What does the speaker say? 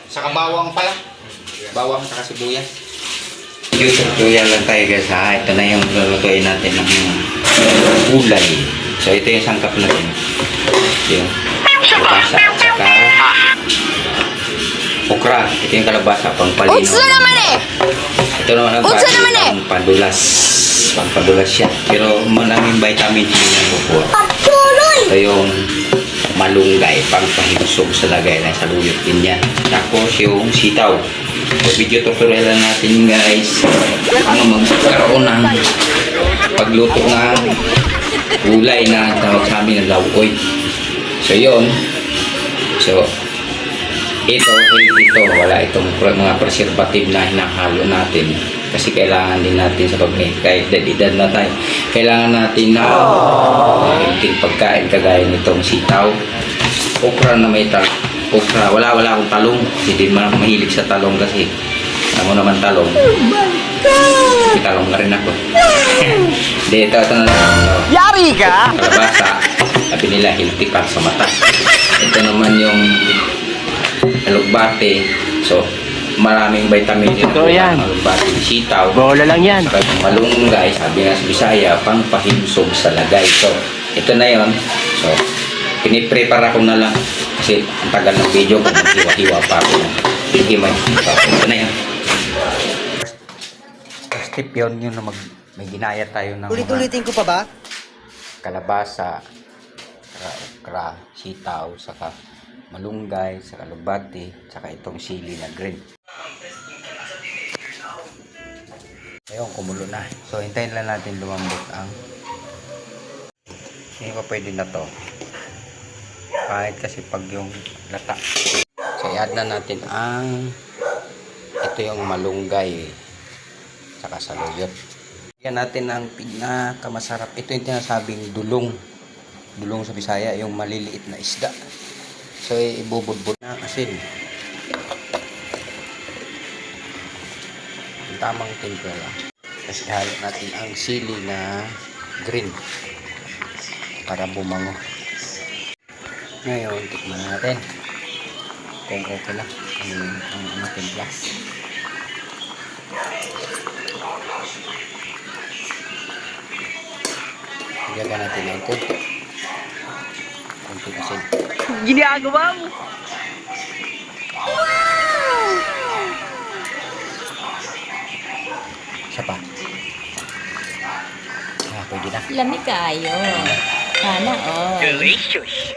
Saka bawang pala. Bawang saka sibuyas. Tutuyan lang tayo guys ha. Ito na yung lulutuin natin ng gulay. So ito yung sangkap natin. Yung kalabasa at saka okra. Ito yung kalabasa pang palino. Ito naman ang pampandulas. Pampandulas siya. Pero maraming vitamin C yan po. Ito yung malunggay, pang pahinsog sa lagay na saluyot din yan. Tapos yung sitaw. So, video tutorial lang natin guys. Ano magkaroon ng pagluto ng gulay na tawag sa amin ng laukoy. So yun. So ito, healthy ito. Wala itong mga preservative na hinahalo natin. Kasi kailangan din natin sa kahit edad na tayo, kailangan natin na healthy pagkain kagaya nitong sitaw. Okra na may okra. Wala akong talong. Hindi man mahilig sa talong kasi ako naman talong. May talong na rin ako. Ito na lang. Yari ka! Kalabasa. Sabi nila healthy para sa mata. Ito naman yung alugbate. So, maraming vitamin ito. Yan. Alugbate, sitaw. Bola lang yan. Saka yung malunggay, sabi nga sa Bisaya, pang pahinsog sa lagay. So, ito na yon. So, piniprepare ako na lang. Kasi ang tagal ng video kung maghiwa-hiwa pa ako. Himay. So, ito na yan. First tip yun, yun na may ginaya tayo ng Ulit-ulitin ko pa ba? kalabasa, saka okra, sitaw, saka malunggay, saka alugbate, saka itong sili na green. Ayun, kumulo na. So, hintayin lang natin lumambot ang hindi pa pwede na to. Kahit kasi pag yung lata. So, i-add na natin ang ito yung malunggay saka saluyot. Yan natin ang pinakamasarap. Ito yung tinasabing dulong. Dulong sa Bisaya, yung maliliit na isda. So, ibubudbud na asin. Yung tamang timpla lang. Tapos ihalo natin ang sili na green para bumango. Ngayon, tikman natin kung okay lang ang timpla. Ilagyan natin ng konting asin. Ginagawa mo! Isa pa. Pwede na. Lamig kayo. Sana all. Delicious!